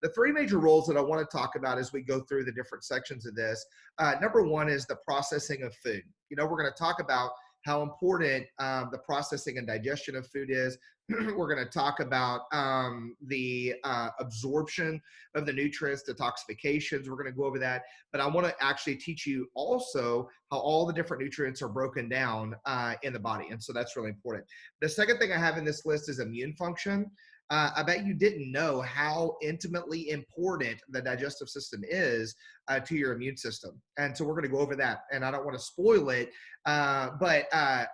the three major roles that I want to talk about as we go through the different sections of this. Number one is the processing of food. We're going to talk about how important the processing and digestion of food is. We're going to talk about the absorption of the nutrients, detoxifications. We're going to go over that. But I want to actually teach you also how all the different nutrients are broken down in the body. And so that's really important. The second thing I have in this list is immune function. I bet you didn't know how intimately important the digestive system is to your immune system. And so we're going to go over that. And I don't want to spoil it, but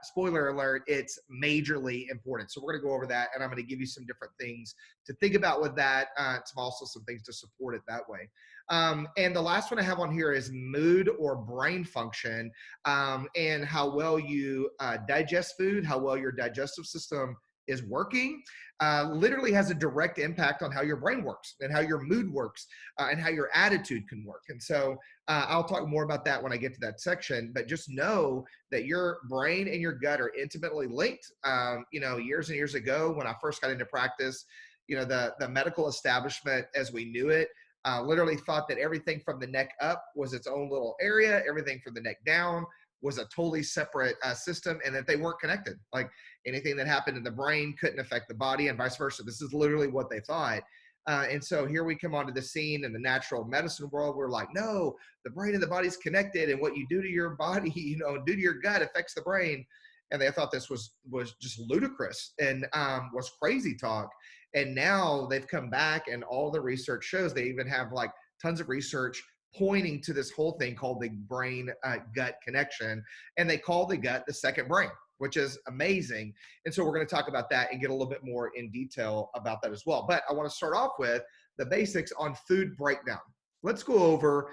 spoiler alert, it's majorly important. So we're going to go over that, and I'm going to give you some different things to think about with that. Also some things to support it that way. And the last one I have on here is mood or brain function, and how well you digest food, how well your digestive system is working, literally has a direct impact on how your brain works and how your mood works and how your attitude can work. And so I'll talk more about that when I get to that section, but just know that your brain and your gut are intimately linked. Years and years ago, when I first got into practice, the medical establishment as we knew it literally thought that everything from the neck up was its own little area, everything from the neck down was a totally separate system, and that they weren't connected. Like anything that happened in the brain couldn't affect the body and vice versa. This is literally what they thought. And so here we come onto the scene in the natural medicine world. We're like, no, the brain and the body's connected, and what you do to your body, do to your gut affects the brain. And they thought this was just ludicrous and was crazy talk. And now they've come back, and all the research shows, they even have like tons of research pointing to this whole thing called the brain gut connection. And they call the gut the second brain, which is amazing. And so we're going to talk about that and get a little bit more in detail about that as well. But I want to start off with the basics on food breakdown. Let's go over